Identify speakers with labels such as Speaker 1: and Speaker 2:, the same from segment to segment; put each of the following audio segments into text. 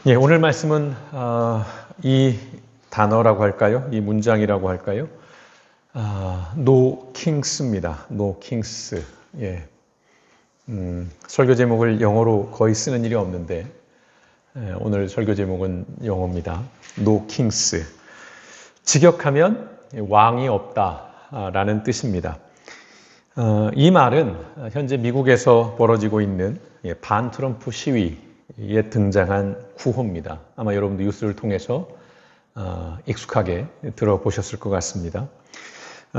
Speaker 1: 예, 오늘 말씀은 이 단어라고 할까요? 이 문장이라고 할까요? No Kings입니다. No Kings. 예, 설교 제목을 영어로 거의 쓰는 일이 없는데 오늘 설교 제목은 영어입니다. No Kings. 직역하면 왕이 없다라는 뜻입니다. 이 말은 현재 미국에서 벌어지고 있는 반트럼프 시위에 등장한 구호입니다. 아마 여러분도 뉴스를 통해서 익숙하게 들어보셨을 것 같습니다.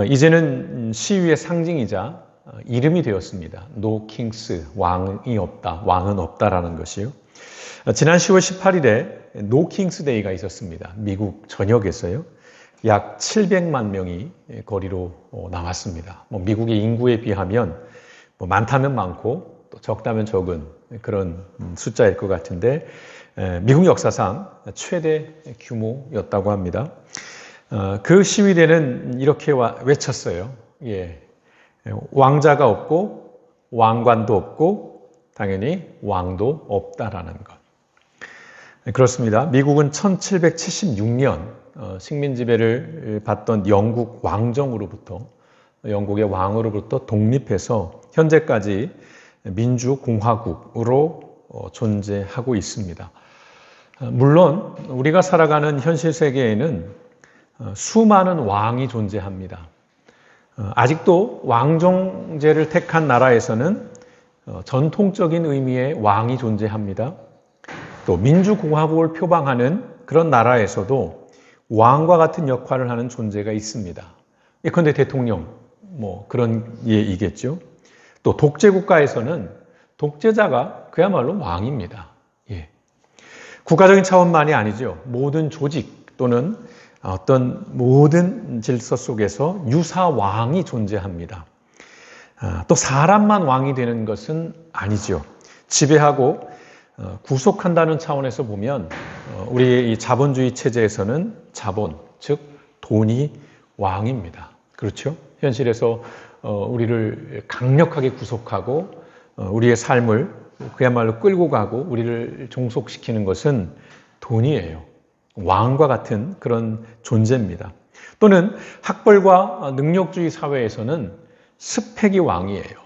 Speaker 1: 이제는 시위의 상징이자 이름이 되었습니다. No Kings, 왕이 없다, 왕은 없다라는 것이요. 지난 10월 18일에 No Kings Day가 있었습니다. 미국 전역에서요. 약 700만 명이 거리로 나왔습니다. 미국의 인구에 비하면 많다면 많고 또 적다면 적은 그런 숫자일 것 같은데 미국 역사상 최대 규모였다고 합니다. 그 시위대는 이렇게 외쳤어요. 예, 왕자가 없고 왕관도 없고 당연히 왕도 없다라는 것. 그렇습니다. 미국은 1776년 식민 지배를 받던 영국 왕정으로부터 영국의 왕으로부터 독립해서 현재까지 민주공화국으로 존재하고 있습니다. 물론 우리가 살아가는 현실 세계에는 수많은 왕이 존재합니다. 아직도 왕정제를 택한 나라에서는 전통적인 의미의 왕이 존재합니다. 또 민주공화국을 표방하는 그런 나라에서도 왕과 같은 역할을 하는 존재가 있습니다. 예컨대 대통령, 그런 예이겠죠. 또 독재국가에서는 독재자가 그야말로 왕입니다. 예. 국가적인 차원만이 아니죠. 모든 조직 또는 어떤 모든 질서 속에서 유사왕이 존재합니다. 또 사람만 왕이 되는 것은 아니죠. 지배하고 구속한다는 차원에서 보면 우리의 이 자본주의 체제에서는 자본, 즉 돈이 왕입니다. 그렇죠? 현실에서 우리를 강력하게 구속하고 우리의 삶을 그야말로 끌고 가고 우리를 종속시키는 것은 돈이에요. 왕과 같은 그런 존재입니다. 또는 학벌과 능력주의 사회에서는 스펙이 왕이에요.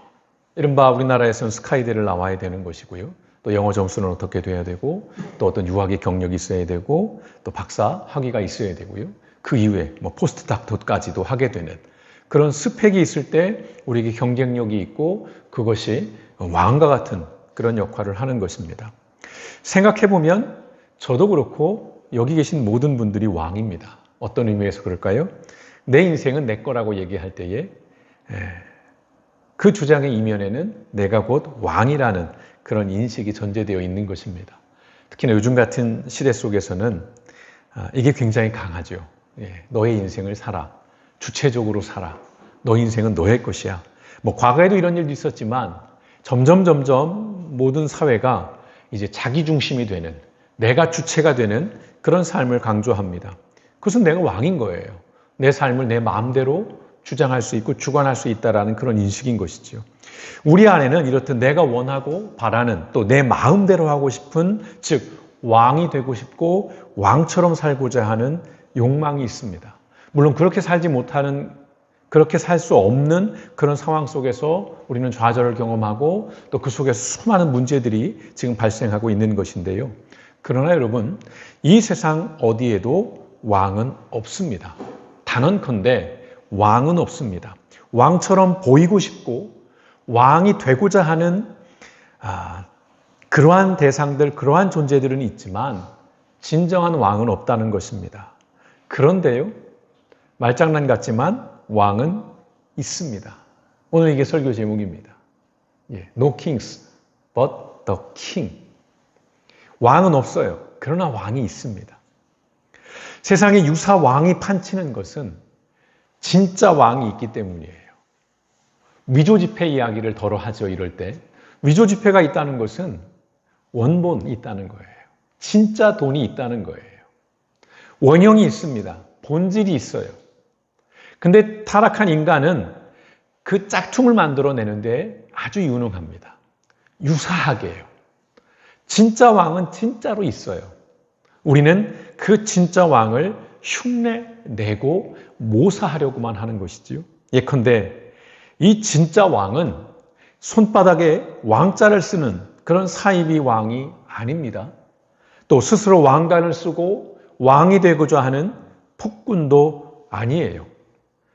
Speaker 1: 이른바 우리나라에서는 스카이대를 나와야 되는 것이고요. 또 영어 점수는 어떻게 돼야 되고 또 어떤 유학의 경력이 있어야 되고 또 박사 학위가 있어야 되고요. 그 이후에 포스트 닥터까지도 하게 되는 그런 스펙이 있을 때 우리에게 경쟁력이 있고 그것이 왕과 같은 그런 역할을 하는 것입니다. 생각해보면 저도 그렇고 여기 계신 모든 분들이 왕입니다. 어떤 의미에서 그럴까요? 내 인생은 내 거라고 얘기할 때에 그 주장의 이면에는 내가 곧 왕이라는 그런 인식이 전제되어 있는 것입니다. 특히나 요즘 같은 시대 속에서는 이게 굉장히 강하죠. 너의 인생을 살아. 주체적으로 살아. 너 인생은 너의 것이야. 과거에도 이런 일도 있었지만 점점 모든 사회가 이제 자기 중심이 되는 내가 주체가 되는 그런 삶을 강조합니다. 그것은 내가 왕인 거예요. 내 삶을 내 마음대로 주장할 수 있고 주관할 수 있다는 그런 인식인 것이죠. 우리 안에는 이렇듯 내가 원하고 바라는 또 내 마음대로 하고 싶은 즉 왕이 되고 싶고 왕처럼 살고자 하는 욕망이 있습니다. 물론 그렇게 살지 못하는 그렇게 살 수 없는 그런 상황 속에서 우리는 좌절을 경험하고 또 그 속에서 수많은 문제들이 지금 발생하고 있는 것인데요. 그러나 여러분 이 세상 어디에도 왕은 없습니다. 단언컨대 왕은 없습니다. 왕처럼 보이고 싶고 왕이 되고자 하는 그러한 대상들, 그러한 존재들은 있지만 진정한 왕은 없다는 것입니다. 그런데요, 말장난 같지만 왕은 있습니다. 오늘 이게 설교 제목입니다. No kings, but the king. 왕은 없어요. 그러나 왕이 있습니다. 세상에 유사 왕이 판치는 것은 진짜 왕이 있기 때문이에요. 위조지폐 이야기를 덜어 하죠. 이럴 때 위조지폐가 있다는 것은 원본이 있다는 거예요. 진짜 돈이 있다는 거예요. 원형이 있습니다. 본질이 있어요. 근데 타락한 인간은 그 짝퉁을 만들어내는데 아주 유능합니다. 유사하게 해요. 진짜 왕은 진짜로 있어요. 우리는 그 진짜 왕을 흉내내고 모사하려고만 하는 것이지요. 예컨대 이 진짜 왕은 손바닥에 왕자를 쓰는 그런 사이비 왕이 아닙니다. 또 스스로 왕관을 쓰고 왕이 되고자 하는 폭군도 아니에요.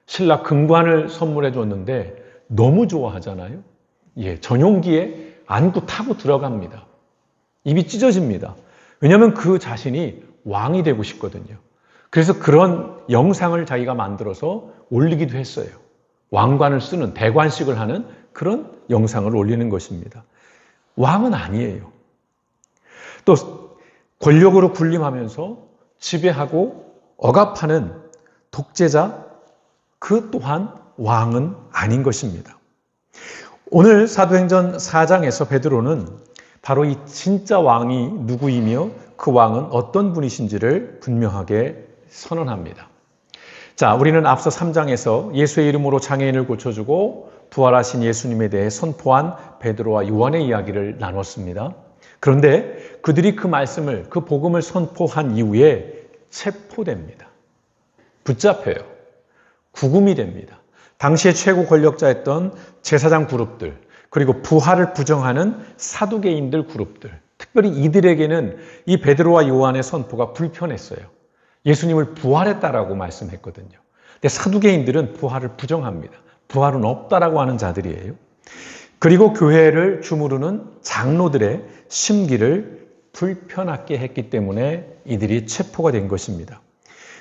Speaker 1: 신라 금관을 선물해 줬는데 너무 좋아하잖아요. 전용기에 안고 타고 들어갑니다. 입이 찢어집니다. 왜냐하면 그 자신이 왕이 되고 싶거든요. 그래서 그런 영상을 자기가 만들어서 올리기도 했어요. 왕관을 쓰는 대관식을 하는 그런 영상을 올리는 것입니다. 왕은 아니에요. 또 권력으로 군림하면서 지배하고 억압하는 독재자, 그 또한 왕은 아닌 것입니다. 오늘 사도행전 4장에서 베드로는 바로 이 진짜 왕이 누구이며 그 왕은 어떤 분이신지를 분명하게 선언합니다. 자, 우리는 앞서 3장에서 예수의 이름으로 장애인을 고쳐주고 부활하신 예수님에 대해 선포한 베드로와 요한의 이야기를 나눴습니다. 그런데 그들이 그 말씀을, 그 복음을 선포한 이후에 체포됩니다. 붙잡혀요. 구금이 됩니다. 당시의 최고 권력자였던 제사장 그룹들, 그리고 부활을 부정하는 사두개인들 그룹들, 특별히 이들에게는 이 베드로와 요한의 선포가 불편했어요. 예수님을 부활했다라고 말씀했거든요. 근데 사두개인들은 부활을 부정합니다. 부활은 없다라고 하는 자들이에요. 그리고 교회를 주무르는 장로들의 심기를 불편하게 했기 때문에 이들이 체포가 된 것입니다.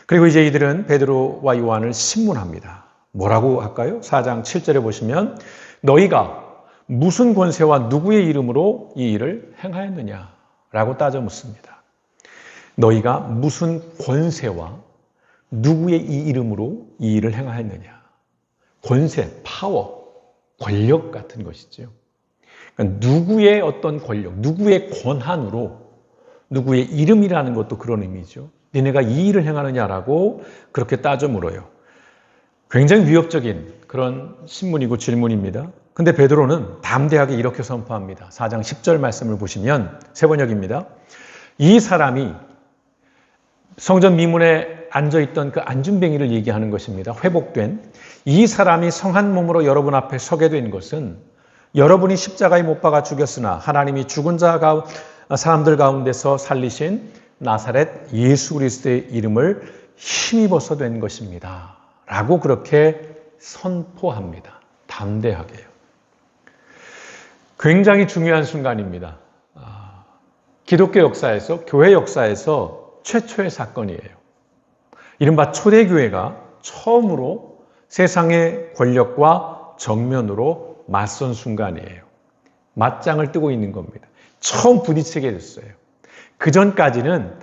Speaker 1: 그리고 이제 이들은 베드로와 요한을 신문합니다. 뭐라고 할까요? 4장 7절에 보시면 너희가 무슨 권세와 누구의 이름으로 이 일을 행하였느냐라고 따져 묻습니다. 너희가 무슨 권세와 누구의 이 이름으로 이 일을 행하였느냐. 권세, 파워, 권력 같은 것이죠. 그러니까 누구의 어떤 권력, 누구의 권한으로 누구의 이름이라는 것도 그런 의미죠. 니네가 이 일을 행하느냐라고 그렇게 따져 물어요. 굉장히 위협적인 그런 신문이고 질문입니다. 근데 베드로는 담대하게 이렇게 선포합니다. 4장 10절 말씀을 보시면 세 번역입니다. 이 사람이 성전 미문에 앉아있던 그 안준뱅이를 얘기하는 것입니다. 회복된 이 사람이 성한 몸으로 여러분 앞에 서게 된 것은 여러분이 십자가에 못 박아 죽였으나 하나님이 죽은 사람들 가운데서 살리신 나사렛 예수 그리스도의 이름을 힘입어서 된 것입니다. 라고 그렇게 선포합니다. 담대하게요. 굉장히 중요한 순간입니다. 기독교 역사에서, 교회 역사에서 최초의 사건이에요. 이른바 초대교회가 처음으로 세상의 권력과 정면으로 맞선 순간이에요. 맞짱을 뜨고 있는 겁니다. 처음 부딪히게 됐어요. 그 전까지는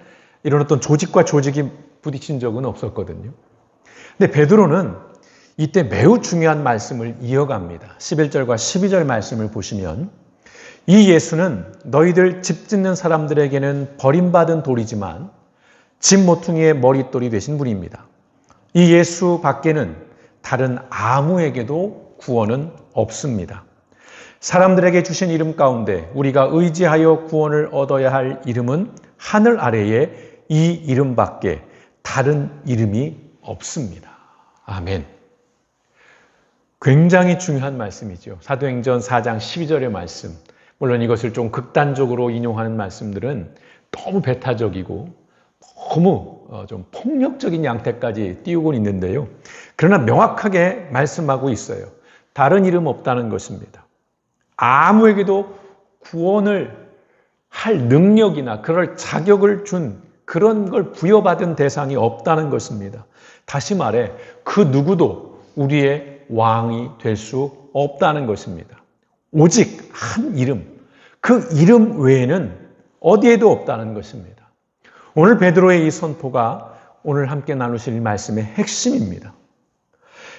Speaker 1: 이런 어떤 조직과 조직이 부딪힌 적은 없었거든요. 근데 베드로는 이때 매우 중요한 말씀을 이어갑니다. 11절과 12절 말씀을 보시면 이 예수는 너희들 집 짓는 사람들에게는 버림받은 돌이지만 집 모퉁이의 머릿돌이 되신 분입니다. 이 예수 밖에는 다른 아무에게도 구원은 없습니다. 사람들에게 주신 이름 가운데 우리가 의지하여 구원을 얻어야 할 이름은 하늘 아래에 이 이름밖에 다른 이름이 없습니다. 아멘. 굉장히 중요한 말씀이죠. 사도행전 4장 12절의 말씀. 물론 이것을 좀 극단적으로 인용하는 말씀들은 너무 배타적이고 너무 좀 폭력적인 양태까지 띄우고 있는데요. 그러나 명확하게 말씀하고 있어요. 다른 이름 없다는 것입니다. 아무에게도 구원을 할 능력이나 그럴 자격을 준 그런 걸 부여받은 대상이 없다는 것입니다. 다시 말해 그 누구도 우리의 왕이 될 수 없다는 것입니다. 오직 한 이름, 그 이름 외에는 어디에도 없다는 것입니다. 오늘 베드로의 이 선포가 오늘 함께 나누실 말씀의 핵심입니다.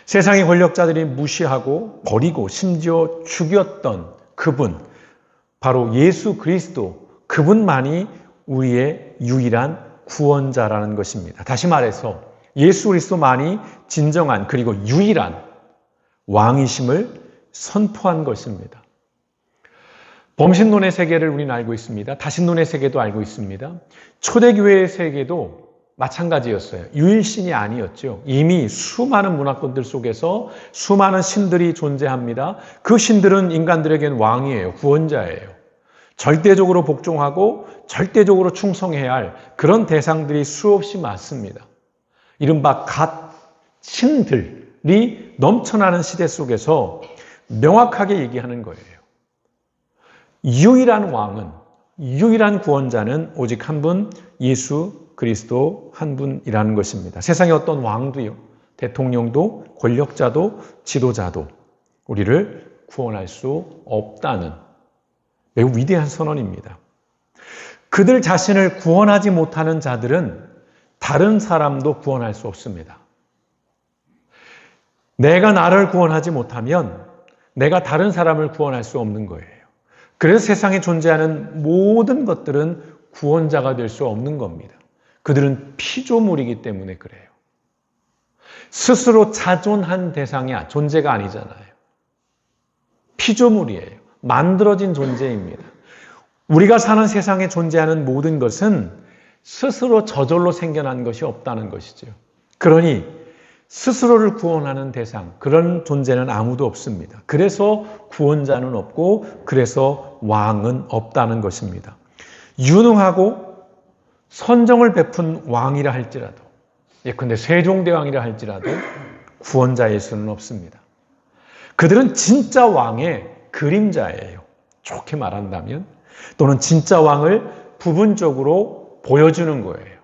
Speaker 1: 세상의 권력자들이 무시하고 버리고 심지어 죽였던 그분, 바로 예수 그리스도, 그분만이 우리의 유일한 구원자라는 것입니다. 다시 말해서 예수 그리스도만이 진정한 그리고 유일한 왕이심을 선포한 것입니다. 범신론의 세계를 우리는 알고 있습니다. 다신론의 세계도 알고 있습니다. 초대교회의 세계도 마찬가지였어요. 유일신이 아니었죠. 이미 수많은 문화권들 속에서 수많은 신들이 존재합니다. 그 신들은 인간들에겐 왕이에요. 구원자예요. 절대적으로 복종하고 절대적으로 충성해야 할 그런 대상들이 수없이 많습니다. 이른바 갓 신들이 넘쳐나는 시대 속에서 명확하게 얘기하는 거예요. 유일한 왕은, 유일한 구원자는 오직 한 분, 예수 그리스도 한 분이라는 것입니다. 세상의 어떤 왕도요, 대통령도, 권력자도, 지도자도 우리를 구원할 수 없다는 매우 위대한 선언입니다. 그들 자신을 구원하지 못하는 자들은 다른 사람도 구원할 수 없습니다. 내가 나를 구원하지 못하면 내가 다른 사람을 구원할 수 없는 거예요. 그래서 세상에 존재하는 모든 것들은 구원자가 될 수 없는 겁니다. 그들은 피조물이기 때문에 그래요. 스스로 자존한 대상이 존재가 아니잖아요. 피조물이에요. 만들어진 존재입니다. 우리가 사는 세상에 존재하는 모든 것은 스스로 저절로 생겨난 것이 없다는 것이죠. 그러니 스스로를 구원하는 대상, 그런 존재는 아무도 없습니다. 그래서 구원자는 없고 그래서 왕은 없다는 것입니다. 유능하고 선정을 베푼 왕이라 할지라도, 예컨대 세종대왕이라 할지라도 구원자일 수는 없습니다. 그들은 진짜 왕의 그림자예요. 좋게 말한다면, 또는 진짜 왕을 부분적으로 보여주는 거예요.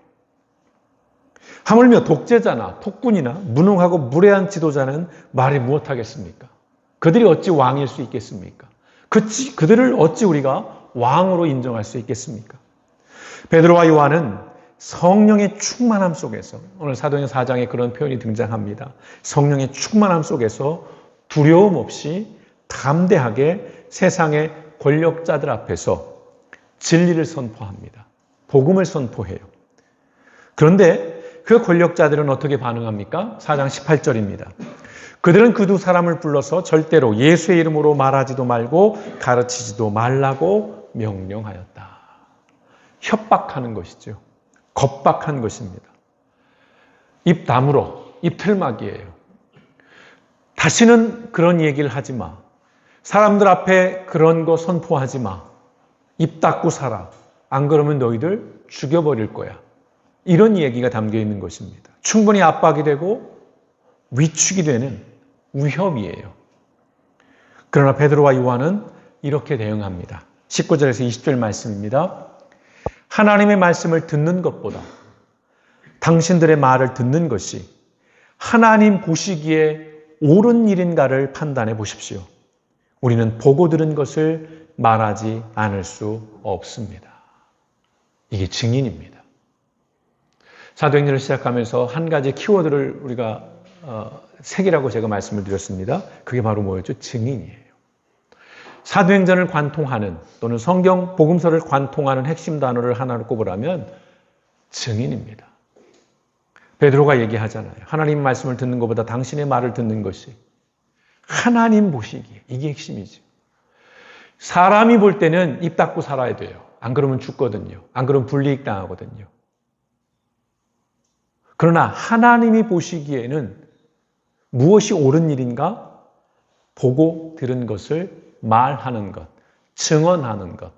Speaker 1: 하물며 독재자나 폭군이나 무능하고 무례한 지도자는 말이 무엇하겠습니까? 그들이 어찌 왕일 수 있겠습니까? 그들을 어찌 우리가 왕으로 인정할 수 있겠습니까? 베드로와 요한은 성령의 충만함 속에서, 오늘 사도행전 4장에 그런 표현이 등장합니다. 성령의 충만함 속에서 두려움 없이 담대하게 세상의 권력자들 앞에서 진리를 선포합니다. 복음을 선포해요. 그런데 그 권력자들은 어떻게 반응합니까? 4장 18절입니다. 그들은 그 두 사람을 불러서 절대로 예수의 이름으로 말하지도 말고 가르치지도 말라고 명령하였다. 협박하는 것이죠. 겁박한 것입니다. 입 다물어, 입 틀막이에요. 다시는 그런 얘기를 하지 마. 사람들 앞에 그런 거 선포하지 마. 입 닫고 살아. 안 그러면 너희들 죽여버릴 거야. 이런 얘기가 담겨 있는 것입니다. 충분히 압박이 되고 위축이 되는 위협이에요. 그러나 베드로와 요한은 이렇게 대응합니다. 19절에서 20절 말씀입니다. 하나님의 말씀을 듣는 것보다 당신들의 말을 듣는 것이 하나님 보시기에 옳은 일인가를 판단해 보십시오. 우리는 보고 들은 것을 말하지 않을 수 없습니다. 이게 증인입니다. 사도행전을 시작하면서 한 가지 키워드를 우리가 색이라고 제가 말씀을 드렸습니다. 그게 바로 뭐였죠? 증인이에요. 사도행전을 관통하는, 또는 성경 복음서를 관통하는 핵심 단어를 하나로 꼽으라면 증인입니다. 베드로가 얘기하잖아요. 하나님 말씀을 듣는 것보다 당신의 말을 듣는 것이 하나님 보시기에, 이게 핵심이죠. 사람이 볼 때는 입 닫고 살아야 돼요. 안 그러면 죽거든요. 안 그러면 불이익 당하거든요. 그러나 하나님이 보시기에는 무엇이 옳은 일인가? 보고 들은 것을 말하는 것, 증언하는 것,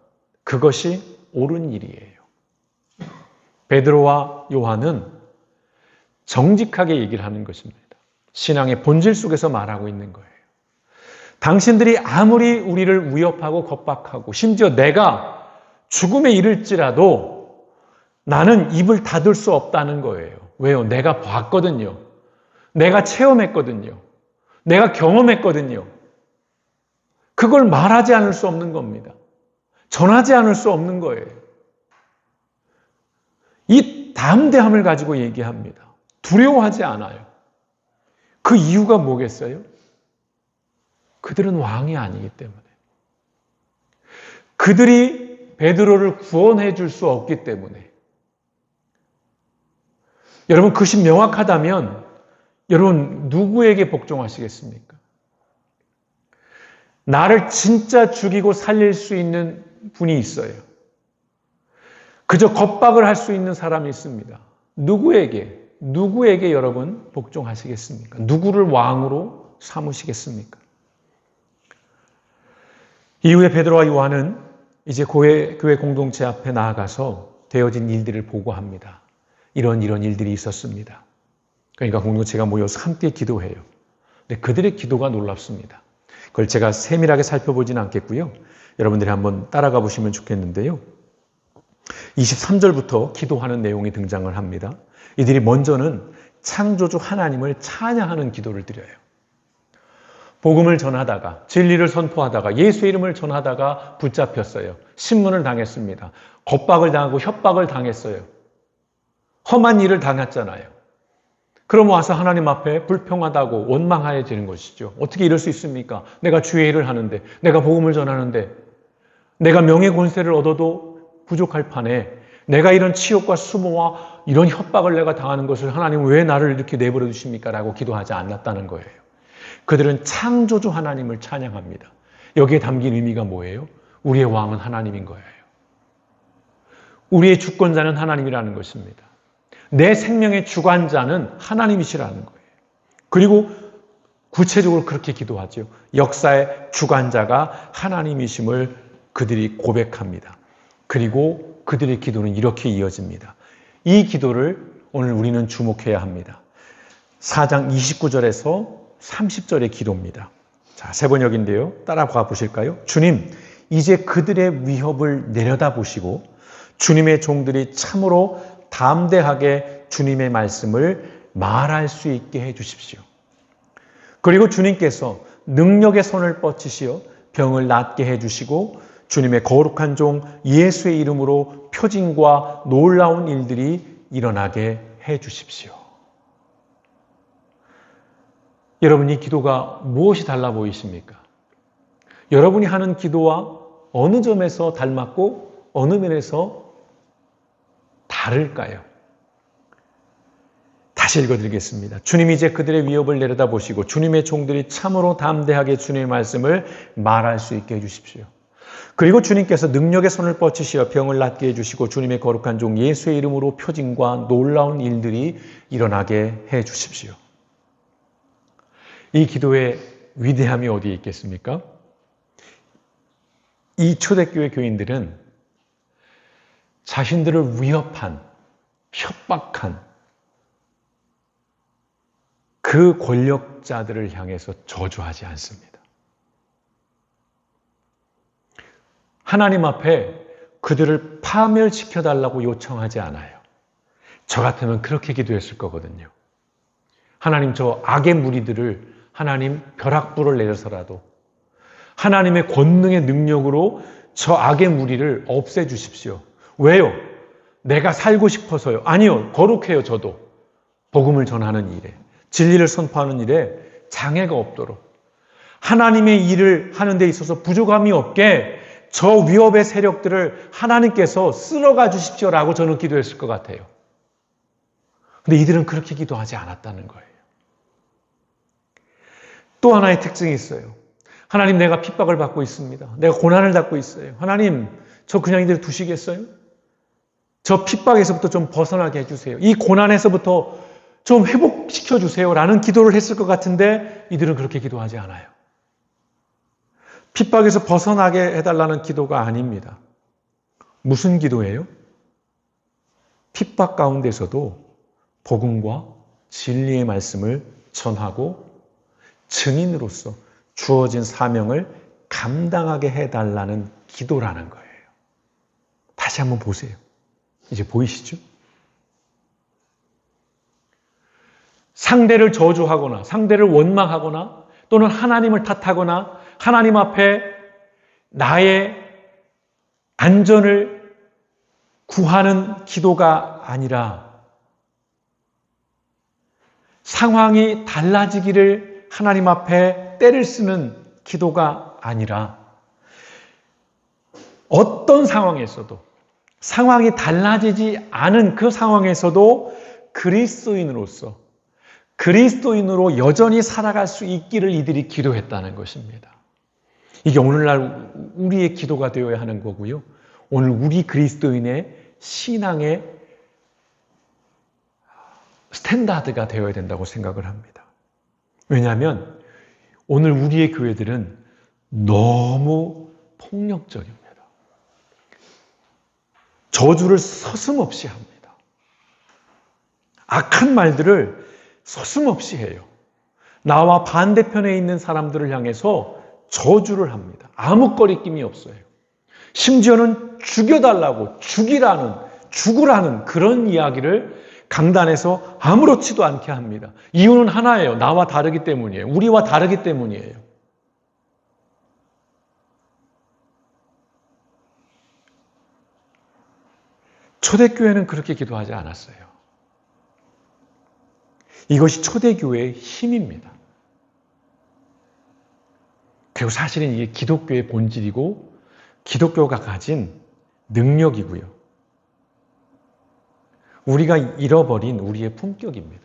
Speaker 1: 그것이 옳은 일이에요. 베드로와 요한은 정직하게 얘기를 하는 것입니다. 신앙의 본질 속에서 말하고 있는 거예요. 당신들이 아무리 우리를 위협하고 겁박하고 심지어 내가 죽음에 이를지라도 나는 입을 닫을 수 없다는 거예요. 왜요? 내가 봤거든요. 내가 체험했거든요. 내가 경험했거든요. 그걸 말하지 않을 수 없는 겁니다. 전하지 않을 수 없는 거예요. 이 담대함을 가지고 얘기합니다. 두려워하지 않아요. 그 이유가 뭐겠어요? 그들은 왕이 아니기 때문에. 그들이 베드로를 구원해 줄 수 없기 때문에. 여러분, 그것이 명확하다면 여러분 누구에게 복종하시겠습니까? 나를 진짜 죽이고 살릴 수 있는 분이 있어요. 그저 겁박을 할 수 있는 사람이 있습니다. 누구에게 여러분 복종하시겠습니까? 누구를 왕으로 삼으시겠습니까? 이후에 베드로와 요한은 이제 교회 공동체 앞에 나아가서 되어진 일들을 보고합니다. 이런 일들이 있었습니다. 그러니까 공동체가 모여서 함께 기도해요. 근데 그들의 기도가 놀랍습니다. 그걸 제가 세밀하게 살펴보지는 않겠고요. 여러분들이 한번 따라가 보시면 좋겠는데요. 23절부터 기도하는 내용이 등장을 합니다. 이들이 먼저는 창조주 하나님을 찬양하는 기도를 드려요. 복음을 전하다가, 진리를 선포하다가, 예수의 이름을 전하다가 붙잡혔어요. 신문을 당했습니다. 겁박을 당하고 협박을 당했어요. 험한 일을 당했잖아요. 그럼 와서 하나님 앞에 불평하다고 원망해지는 것이죠. 어떻게 이럴 수 있습니까? 내가 주의 일을 하는데, 내가 복음을 전하는데, 내가 명예 권세를 얻어도 부족할 판에 내가 이런 치욕과 수모와 이런 협박을 내가 당하는 것을 하나님 왜 나를 이렇게 내버려 두십니까? 라고 기도하지 않았다는 거예요. 그들은 창조주 하나님을 찬양합니다. 여기에 담긴 의미가 뭐예요? 우리의 왕은 하나님인 거예요. 우리의 주권자는 하나님이라는 것입니다. 내 생명의 주관자는 하나님이시라는 거예요. 그리고 구체적으로 그렇게 기도하죠. 역사의 주관자가 하나님이심을 그들이 고백합니다. 그리고 그들의 기도는 이렇게 이어집니다. 이 기도를 오늘 우리는 주목해야 합니다. 4장 29절에서 30절의 기도입니다. 자, 세 번역인데요. 따라가 보실까요? 주님, 이제 그들의 위협을 내려다보시고 주님의 종들이 참으로 담대하게 주님의 말씀을 말할 수 있게 해주십시오. 그리고 주님께서 능력의 손을 뻗치시어 병을 낫게 해주시고 주님의 거룩한 종 예수의 이름으로 표징과 놀라운 일들이 일어나게 해주십시오. 여러분, 이 기도가 무엇이 달라 보이십니까? 여러분이 하는 기도와 어느 점에서 닮았고 어느 면에서 다를까요? 다시 읽어드리겠습니다. 주님이 이제 그들의 위협을 내려다보시고 주님의 종들이 참으로 담대하게 주님의 말씀을 말할 수 있게 해주십시오. 그리고 주님께서 능력의 손을 뻗치시어 병을 낫게 해주시고 주님의 거룩한 종 예수의 이름으로 표징과 놀라운 일들이 일어나게 해주십시오. 이 기도의 위대함이 어디에 있겠습니까? 이 초대교회 교인들은 자신들을 위협한, 협박한 그 권력자들을 향해서 저주하지 않습니다. 하나님 앞에 그들을 파멸시켜달라고 요청하지 않아요. 저 같으면 그렇게 기도했을 거거든요. 하나님, 저 악의 무리들을 하나님 벼락불을 내려서라도 하나님의 권능의 능력으로 저 악의 무리를 없애주십시오. 왜요? 내가 살고 싶어서요? 아니요. 거룩해요, 저도. 복음을 전하는 일에, 진리를 선포하는 일에 장애가 없도록 하나님의 일을 하는 데 있어서 부족함이 없게 저 위협의 세력들을 하나님께서 쓸어가 주십시오라고 저는 기도했을 것 같아요. 근데 이들은 그렇게 기도하지 않았다는 거예요. 또 하나의 특징이 있어요. 하나님, 내가 핍박을 받고 있습니다. 내가 고난을 받고 있어요. 하나님, 저 그냥 이대로 두시겠어요? 저 핍박에서부터 좀 벗어나게 해주세요. 이 고난에서부터 좀 회복시켜 주세요라는 기도를 했을 것 같은데 이들은 그렇게 기도하지 않아요. 핍박에서 벗어나게 해달라는 기도가 아닙니다. 무슨 기도예요? 핍박 가운데서도 복음과 진리의 말씀을 전하고 증인으로서 주어진 사명을 감당하게 해달라는 기도라는 거예요. 다시 한번 보세요. 이제 보이시죠? 상대를 저주하거나 상대를 원망하거나 또는 하나님을 탓하거나 하나님 앞에 나의 안전을 구하는 기도가 아니라 상황이 달라지기를 하나님 앞에 때를 쓰는 기도가 아니라 어떤 상황에서도 상황이 달라지지 않은 그 상황에서도 그리스도인으로 여전히 살아갈 수 있기를 이들이 기도했다는 것입니다. 이게 오늘날 우리의 기도가 되어야 하는 거고요. 오늘 우리 그리스도인의 신앙의 스탠다드가 되어야 된다고 생각을 합니다. 왜냐하면 오늘 우리의 교회들은 너무 폭력적입니다. 저주를 서슴없이 합니다. 악한 말들을 서슴없이 해요. 나와 반대편에 있는 사람들을 향해서 저주를 합니다. 아무 거리낌이 없어요. 심지어는 죽여달라고, 죽으라는 그런 이야기를 강단에서 아무렇지도 않게 합니다. 이유는 하나예요. 나와 다르기 때문이에요. 우리와 다르기 때문이에요. 초대교회는 그렇게 기도하지 않았어요. 이것이 초대교회의 힘입니다. 그리고 사실은 이게 기독교의 본질이고 기독교가 가진 능력이고요. 우리가 잃어버린 우리의 품격입니다.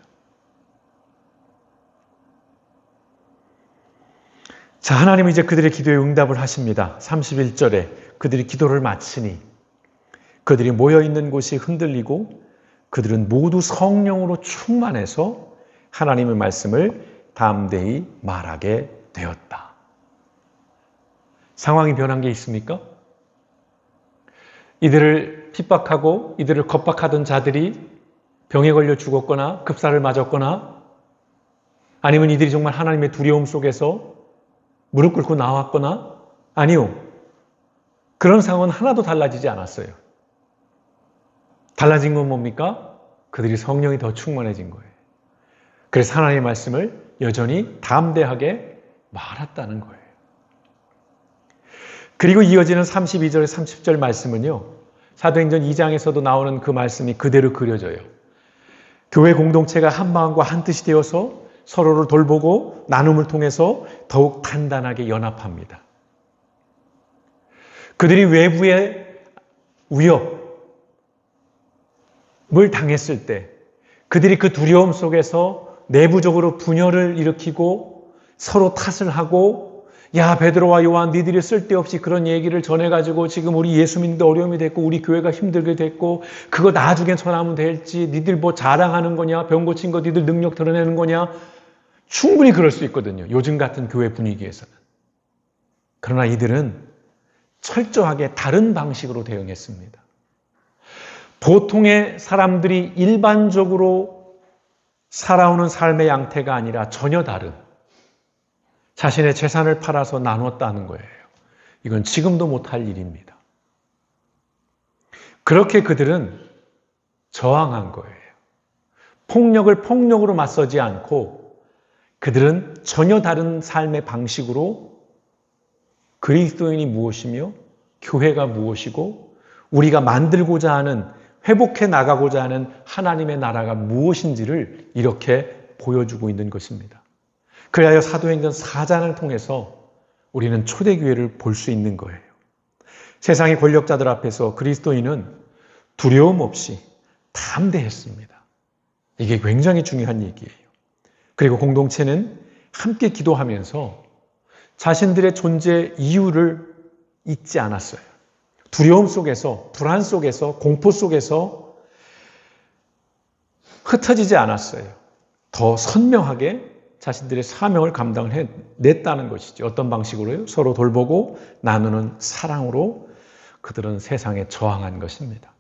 Speaker 1: 자, 하나님은 이제 그들의 기도에 응답을 하십니다. 31절에 그들이 기도를 마치니 그들이 모여있는 곳이 흔들리고 그들은 모두 성령으로 충만해서 하나님의 말씀을 담대히 말하게 되었다. 상황이 변한 게 있습니까? 이들을 핍박하고 이들을 겁박하던 자들이 병에 걸려 죽었거나 급사를 맞았거나 아니면 이들이 정말 하나님의 두려움 속에서 무릎 꿇고 나왔거나 아니요. 그런 상황은 하나도 달라지지 않았어요. 달라진 건 뭡니까? 그들이 성령이 더 충만해진 거예요. 그래서 하나님의 말씀을 여전히 담대하게 말했다는 거예요. 그리고 이어지는 32절, 30절 말씀은요. 사도행전 2장에서도 나오는 그 말씀이 그대로 그려져요. 교회 공동체가 한 마음과 한 뜻이 되어서 서로를 돌보고 나눔을 통해서 더욱 단단하게 연합합니다. 그들이 외부의 위협을 당했을 때 그들이 그 두려움 속에서 내부적으로 분열을 일으키고 서로 탓을 하고 야 베드로와 요한 니들이 쓸데없이 그런 얘기를 전해가지고 지금 우리 예수 믿는데 어려움이 됐고 우리 교회가 힘들게 됐고 그거 나중에 전하면 될지 니들 뭐 자랑하는 거냐 병 고친 거 니들 능력 드러내는 거냐 충분히 그럴 수 있거든요. 요즘 같은 교회 분위기에서는. 그러나 이들은 철저하게 다른 방식으로 대응했습니다. 보통의 사람들이 일반적으로 살아오는 삶의 양태가 아니라 전혀 다른 자신의 재산을 팔아서 나눴다는 거예요. 이건 지금도 못할 일입니다. 그렇게 그들은 저항한 거예요. 폭력을 폭력으로 맞서지 않고 그들은 전혀 다른 삶의 방식으로 그리스도인이 무엇이며 교회가 무엇이고 우리가 만들고자 하는 회복해 나가고자 하는 하나님의 나라가 무엇인지를 이렇게 보여주고 있는 것입니다. 그리하여 사도행전 4장을 통해서 우리는 초대교회를 볼 수 있는 거예요. 세상의 권력자들 앞에서 그리스도인은 두려움 없이 담대했습니다. 이게 굉장히 중요한 얘기예요. 그리고 공동체는 함께 기도하면서 자신들의 존재 이유를 잊지 않았어요. 두려움 속에서, 불안 속에서, 공포 속에서 흩어지지 않았어요. 더 선명하게 자신들의 사명을 감당을 해냈다는 것이죠. 어떤 방식으로요? 서로 돌보고 나누는 사랑으로 그들은 세상에 저항한 것입니다.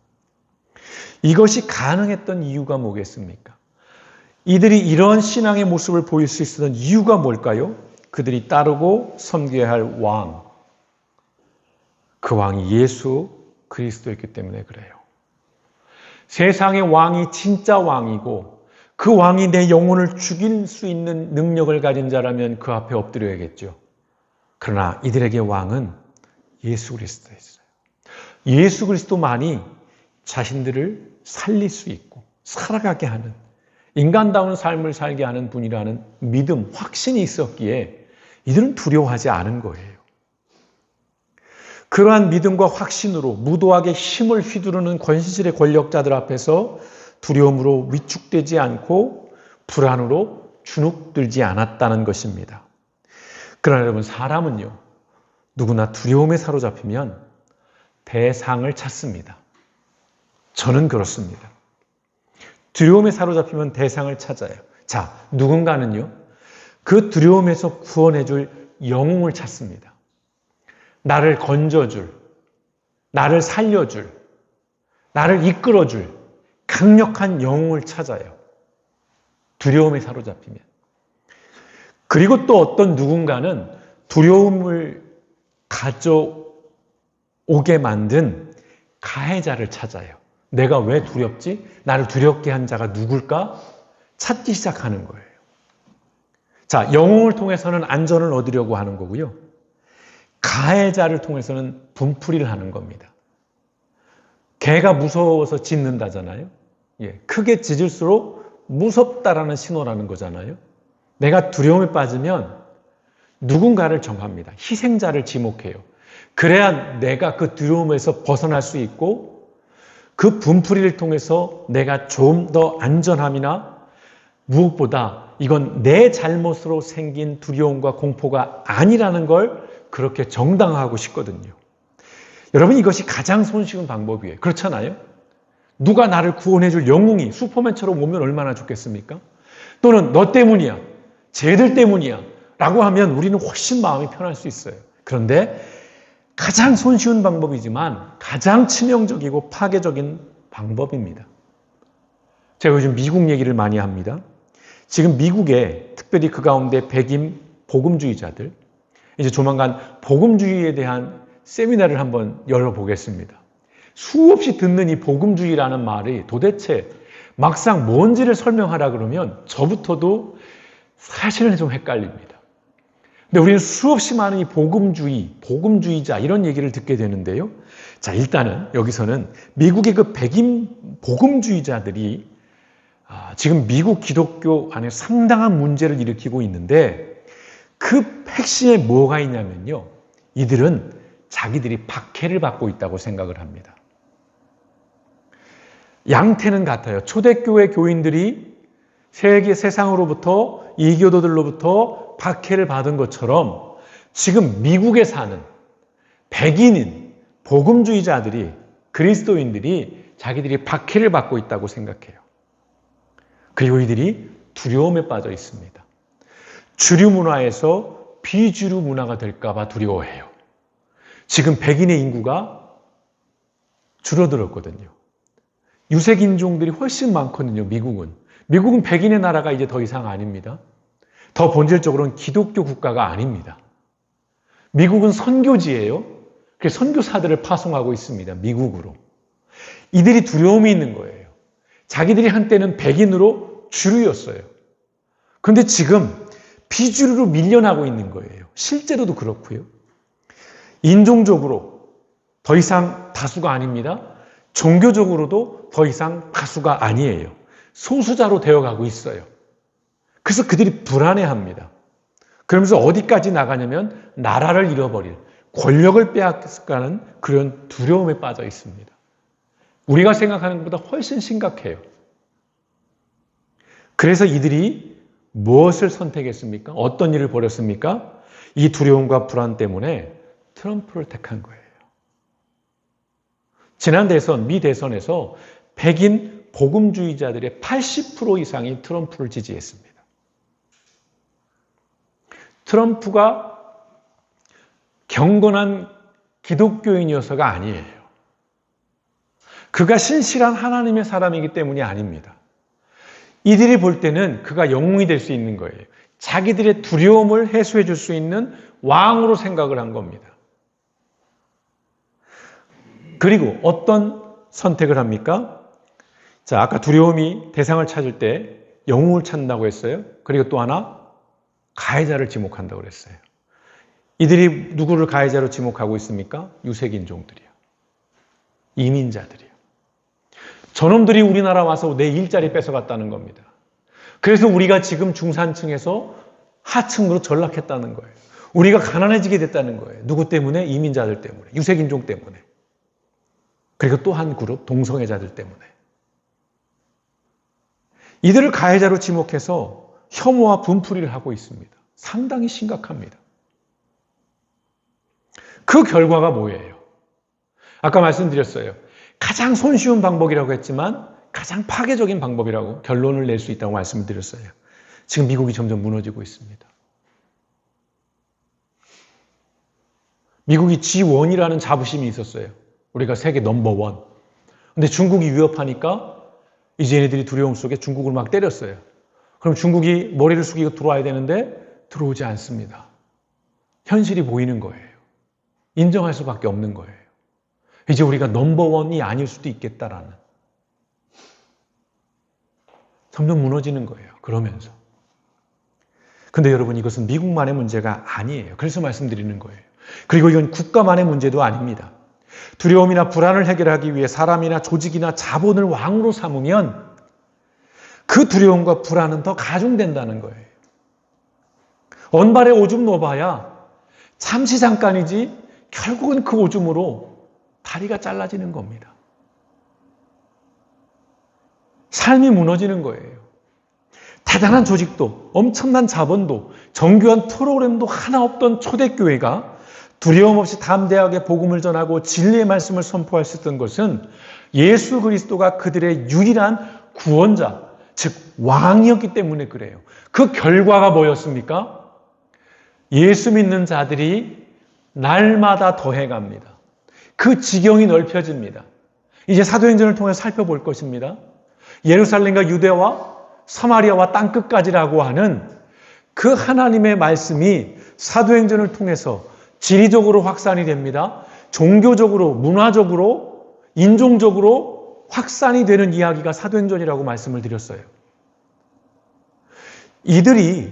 Speaker 1: 이것이 가능했던 이유가 뭐겠습니까? 이들이 이런 신앙의 모습을 보일 수 있었던 이유가 뭘까요? 그들이 따르고 섬겨야 할 왕, 그 왕이 예수 그리스도였기 때문에 그래요. 세상의 왕이 진짜 왕이고 그 왕이 내 영혼을 죽일 수 있는 능력을 가진 자라면 그 앞에 엎드려야겠죠. 그러나 이들에게 왕은 예수 그리스도였어요. 예수 그리스도만이 자신들을 살릴 수 있고 살아가게 하는 인간다운 삶을 살게 하는 분이라는 믿음, 확신이 있었기에 이들은 두려워하지 않은 거예요. 그러한 믿음과 확신으로 무도하게 힘을 휘두르는 권실의 권력자들 앞에서 두려움으로 위축되지 않고 불안으로 주눅들지 않았다는 것입니다. 그러나 여러분, 사람은요, 누구나 두려움에 사로잡히면 대상을 찾습니다. 저는 그렇습니다. 두려움에 사로잡히면 대상을 찾아요. 자, 누군가는요, 그 두려움에서 구원해줄 영웅을 찾습니다. 나를 건져줄, 나를 살려줄, 나를 이끌어줄 강력한 영웅을 찾아요. 두려움에 사로잡히면. 그리고 또 어떤 누군가는 두려움을 가져오게 만든 가해자를 찾아요. 내가 왜 두렵지? 나를 두렵게 한 자가 누굴까? 찾기 시작하는 거예요. 자, 영웅을 통해서는 안전을 얻으려고 하는 거고요. 가해자를 통해서는 분풀이를 하는 겁니다. 개가 무서워서 짖는다잖아요. 예, 크게 짖을수록 무섭다라는 신호라는 거잖아요. 내가 두려움에 빠지면 누군가를 정합니다. 희생자를 지목해요. 그래야 내가 그 두려움에서 벗어날 수 있고 그 분풀이를 통해서 내가 좀 더 안전함이나 무엇보다 이건 내 잘못으로 생긴 두려움과 공포가 아니라는 걸 그렇게 정당화하고 싶거든요. 여러분, 이것이 가장 손쉬운 방법이에요. 그렇잖아요? 누가 나를 구원해줄 영웅이 슈퍼맨처럼 오면 얼마나 좋겠습니까? 또는 너 때문이야, 쟤들 때문이야 라고 하면 우리는 훨씬 마음이 편할 수 있어요. 그런데 가장 손쉬운 방법이지만 가장 치명적이고 파괴적인 방법입니다. 제가 요즘 미국 얘기를 많이 합니다. 지금 미국에 특별히 그 가운데 백인 복음주의자들, 이제 조만간 복음주의에 대한 세미나를 한번 열어보겠습니다. 수없이 듣는 이 복음주의라는 말이 도대체 막상 뭔지를 설명하라 그러면 저부터도 사실은 좀 헷갈립니다. 근데 우리는 수없이 많은 이 복음주의, 복음주의자 이런 얘기를 듣게 되는데요. 자, 일단은 여기서는 미국의 그 백인 복음주의자들이 지금 미국 기독교 안에 상당한 문제를 일으키고 있는데 그 핵심에 뭐가 있냐면요. 이들은 자기들이 박해를 받고 있다고 생각을 합니다. 양태는 같아요. 초대교회 교인들이 세상으로부터 이교도들로부터 박해를 받은 것처럼 지금 미국에 사는 백인인 복음주의자들이, 그리스도인들이 자기들이 박해를 받고 있다고 생각해요. 그리고 이들이 두려움에 빠져 있습니다. 주류 문화에서 비주류 문화가 될까 봐 두려워해요. 지금 백인의 인구가 줄어들었거든요. 유색 인종들이 훨씬 많거든요, 미국은. 미국은 백인의 나라가 이제 더 이상 아닙니다. 더 본질적으로는 기독교 국가가 아닙니다. 미국은 선교지예요. 그래서 선교사들을 파송하고 있습니다, 미국으로. 이들이 두려움이 있는 거예요. 자기들이 한때는 백인으로 주류였어요. 그런데 지금 비주류로 밀려나고 있는 거예요. 실제로도 그렇고요. 인종적으로 더 이상 다수가 아닙니다. 종교적으로도 더 이상 다수가 아니에요. 소수자로 되어가고 있어요. 그래서 그들이 불안해합니다. 그러면서 어디까지 나가냐면 나라를 잃어버릴, 권력을 빼앗가는 그런 두려움에 빠져 있습니다. 우리가 생각하는 것보다 훨씬 심각해요. 그래서 이들이 무엇을 선택했습니까? 어떤 일을 벌였습니까? 이 두려움과 불안 때문에 트럼프를 택한 거예요. 지난 대선, 미 대선에서 백인 복음주의자들의 80% 이상이 트럼프를 지지했습니다. 트럼프가 경건한 기독교인이어서가 아니에요. 그가 신실한 하나님의 사람이기 때문이 아닙니다. 이들이 볼 때는 그가 영웅이 될 수 있는 거예요. 자기들의 두려움을 해소해 줄 수 있는 왕으로 생각을 한 겁니다. 그리고 어떤 선택을 합니까? 자, 아까 두려움이 대상을 찾을 때 영웅을 찾는다고 했어요. 그리고 또 하나, 가해자를 지목한다고 그랬어요. 이들이 누구를 가해자로 지목하고 있습니까? 유색인종들이요. 이민자들이요. 저놈들이 우리나라 와서 내 일자리 뺏어갔다는 겁니다. 그래서 우리가 지금 중산층에서 하층으로 전락했다는 거예요. 우리가 가난해지게 됐다는 거예요. 누구 때문에? 이민자들 때문에. 유색인종 때문에. 그리고 또 한 그룹, 동성애자들 때문에. 이들을 가해자로 지목해서 혐오와 분풀이를 하고 있습니다. 상당히 심각합니다. 그 결과가 뭐예요? 아까 말씀드렸어요. 가장 손쉬운 방법이라고 했지만 가장 파괴적인 방법이라고 결론을 낼 수 있다고 말씀을 드렸어요. 지금 미국이 점점 무너지고 있습니다. 미국이 G1이라는 자부심이 있었어요. 우리가 세계 넘버1. 근데 중국이 위협하니까 이제 얘네들이 두려움 속에 중국을 막 때렸어요. 그럼 중국이 머리를 숙이고 들어와야 되는데 들어오지 않습니다. 현실이 보이는 거예요. 인정할 수밖에 없는 거예요. 이제 우리가 넘버1이 아닐 수도 있겠다라는. 점점 무너지는 거예요. 그러면서. 근데 여러분, 이것은 미국만의 문제가 아니에요. 그래서 말씀드리는 거예요. 그리고 이건 국가만의 문제도 아닙니다. 두려움이나 불안을 해결하기 위해 사람이나 조직이나 자본을 왕으로 삼으면 그 두려움과 불안은 더 가중된다는 거예요. 언발에 오줌 넣어봐야 잠시 잠깐이지 결국은 그 오줌으로 다리가 잘라지는 겁니다. 삶이 무너지는 거예요. 대단한 조직도 엄청난 자본도 정교한 프로그램도 하나 없던 초대교회가 두려움 없이 담대하게 복음을 전하고 진리의 말씀을 선포할 수 있던 것은 예수 그리스도가 그들의 유일한 구원자, 즉 왕이었기 때문에 그래요. 그 결과가 뭐였습니까? 예수 믿는 자들이 날마다 더해갑니다. 그 지경이 넓혀집니다. 이제 사도행전을 통해 살펴볼 것입니다. 예루살렘과 유대와 사마리아와 땅끝까지라고 하는 그 하나님의 말씀이 사도행전을 통해서 지리적으로 확산이 됩니다. 종교적으로, 문화적으로, 인종적으로 확산이 되는 이야기가 사도행전이라고 말씀을 드렸어요. 이들이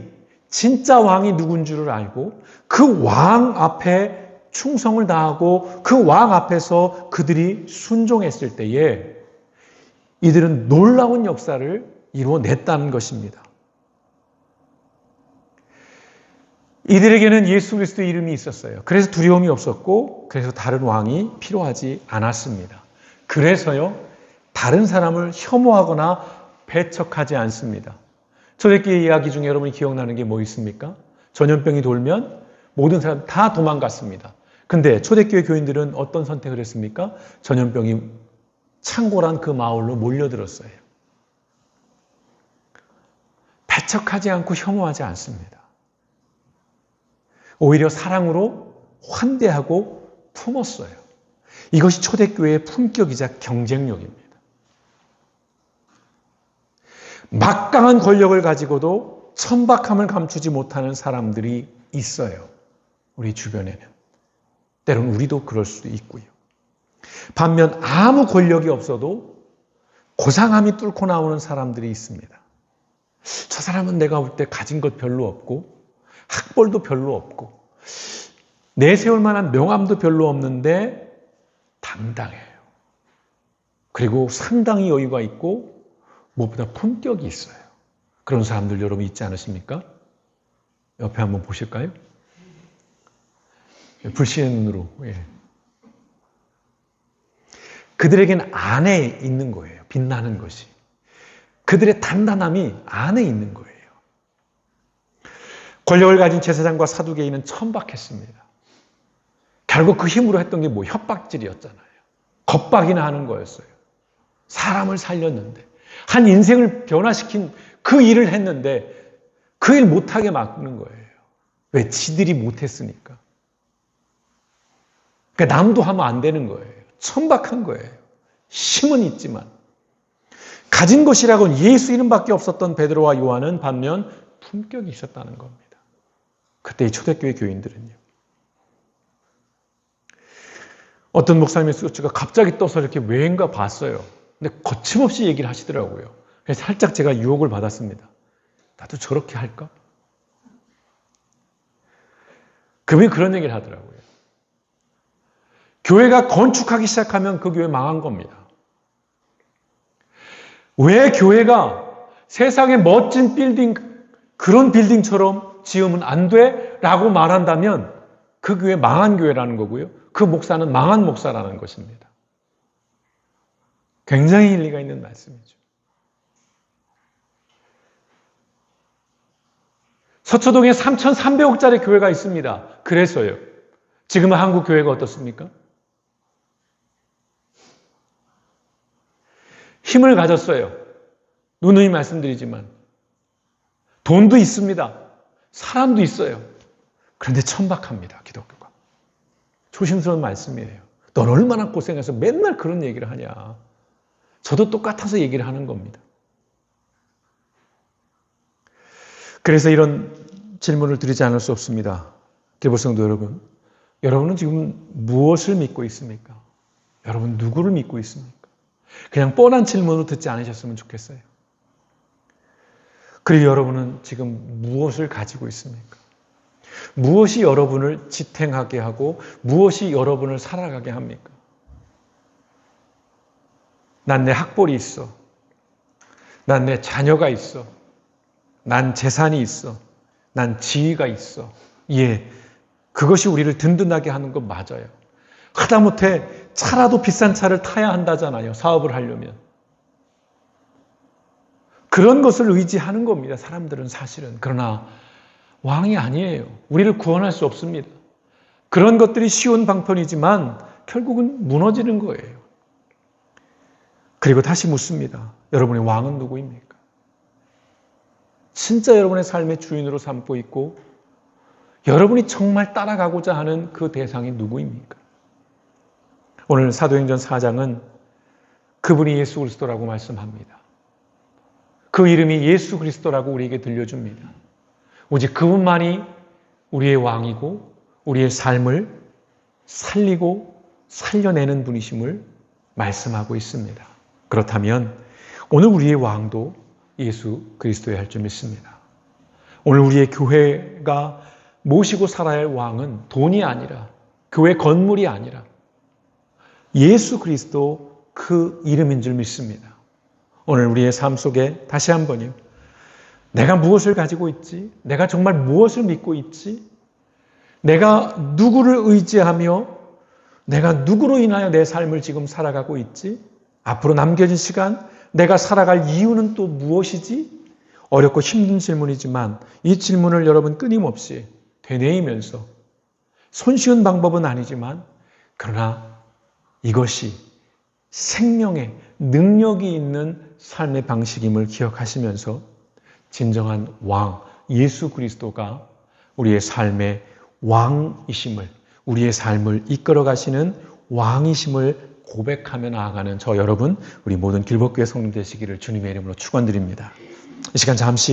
Speaker 1: 진짜 왕이 누군 줄을 알고 그 왕 앞에 충성을 다하고 그 왕 앞에서 그들이 순종했을 때에 이들은 놀라운 역사를 이루어냈다는 것입니다. 이들에게는 예수 그리스도의 이름이 있었어요. 그래서 두려움이 없었고 그래서 다른 왕이 필요하지 않았습니다. 그래서요, 다른 사람을 혐오하거나 배척하지 않습니다. 초대교회 이야기 중에 여러분이 기억나는 게 뭐 있습니까? 전염병이 돌면 모든 사람 다 도망갔습니다. 근데 초대교회 교인들은 어떤 선택을 했습니까? 전염병이 창궐한 그 마을로 몰려들었어요. 배척하지 않고 혐오하지 않습니다. 오히려 사랑으로 환대하고 품었어요. 이것이 초대교회의 품격이자 경쟁력입니다. 막강한 권력을 가지고도 천박함을 감추지 못하는 사람들이 있어요. 우리 주변에는. 때로는 우리도 그럴 수도 있고요. 반면 아무 권력이 없어도 고상함이 뚫고 나오는 사람들이 있습니다. 저 사람은 내가 볼 때 가진 것 별로 없고 학벌도 별로 없고 내세울 만한 명함도 별로 없는데 당당해요. 그리고 상당히 여유가 있고 무엇보다 품격이 있어요. 그런 사람들 여러분 있지 않으십니까? 옆에 한번 보실까요? 불신의 눈으로. 예. 그들에게는 안에 있는 거예요. 빛나는 것이. 그들의 단단함이 안에 있는 거예요. 권력을 가진 제사장과 사두개인은 천박했습니다. 결국 그 힘으로 했던 게 뭐 협박질이었잖아요. 겁박이나 하는 거였어요. 사람을 살렸는데 한 인생을 변화시킨 그 일을 했는데 그 일 못하게 막는 거예요. 왜? 지들이 못했으니까. 그러니까 남도 하면 안 되는 거예요. 천박한 거예요. 힘은 있지만. 가진 것이라고는 예수 이름밖에 없었던 베드로와 요한은 반면 품격이 있었다는 겁니다. 그때 이 초대교회 교인들은요. 어떤 목사님의 소치가 갑자기 떠서 이렇게 왜인가 봤어요. 근데 거침없이 얘기를 하시더라고요. 그래서 살짝 제가 유혹을 받았습니다. 나도 저렇게 할까? 그분이 그런 얘기를 하더라고요. 교회가 건축하기 시작하면 그 교회 망한 겁니다. 왜 교회가 세상의 멋진 빌딩, 그런 빌딩처럼 지으면 안 돼? 라고 말한다면 그 교회 망한 교회라는 거고요. 그 목사는 망한 목사라는 것입니다. 굉장히 일리가 있는 말씀이죠. 서초동에 3,300억짜리 교회가 있습니다. 그래서요. 지금은 한국 교회가 어떻습니까? 힘을 가졌어요. 누누이 말씀드리지만. 돈도 있습니다. 사람도 있어요. 그런데 천박합니다, 기독교가. 조심스러운 말씀이에요. 넌 얼마나 고생해서 맨날 그런 얘기를 하냐. 저도 똑같아서 얘기를 하는 겁니다. 그래서 이런 질문을 드리지 않을 수 없습니다. 개보성도 여러분, 여러분은 지금 무엇을 믿고 있습니까? 여러분 누구를 믿고 있습니까? 그냥 뻔한 질문으로 듣지 않으셨으면 좋겠어요. 그리고 여러분은 지금 무엇을 가지고 있습니까? 무엇이 여러분을 지탱하게 하고 무엇이 여러분을 살아가게 합니까? 난 내 학벌이 있어. 난 내 자녀가 있어. 난 재산이 있어. 난 지위가 있어. 예, 그것이 우리를 든든하게 하는 건 맞아요. 하다못해 차라도 비싼 차를 타야 한다잖아요. 사업을 하려면. 그런 것을 의지하는 겁니다. 사람들은 사실은. 그러나 왕이 아니에요. 우리를 구원할 수 없습니다. 그런 것들이 쉬운 방편이지만 결국은 무너지는 거예요. 그리고 다시 묻습니다. 여러분의 왕은 누구입니까? 진짜 여러분의 삶의 주인으로 삼고 있고 여러분이 정말 따라가고자 하는 그 대상이 누구입니까? 오늘 사도행전 4장은 그분이 예수 그리스도라고 말씀합니다. 그 이름이 예수 그리스도라고 우리에게 들려줍니다. 오직 그분만이 우리의 왕이고 우리의 삶을 살리고 살려내는 분이심을 말씀하고 있습니다. 그렇다면 오늘 우리의 왕도 예수 그리스도여야 할 줄 믿습니다. 오늘 우리의 교회가 모시고 살아야 할 왕은 돈이 아니라 교회 건물이 아니라 예수 그리스도 그 이름인 줄 믿습니다. 오늘 우리의 삶 속에 다시 한번요. 내가 무엇을 가지고 있지? 내가 정말 무엇을 믿고 있지? 내가 누구를 의지하며 내가 누구로 인하여 내 삶을 지금 살아가고 있지? 앞으로 남겨진 시간 내가 살아갈 이유는 또 무엇이지? 어렵고 힘든 질문이지만 이 질문을 여러분 끊임없이 되뇌이면서 손쉬운 방법은 아니지만 그러나 이것이 생명의 능력이 있는 삶의 방식임을 기억하시면서 진정한 왕 예수 그리스도가 우리의 삶의 왕이심을 우리의 삶을 이끌어 가시는 왕이심을 고백하며 나아가는 저 여러분 우리 모든 길법교회 성도 되시기를 주님의 이름으로 축원드립니다. 이 시간 잠시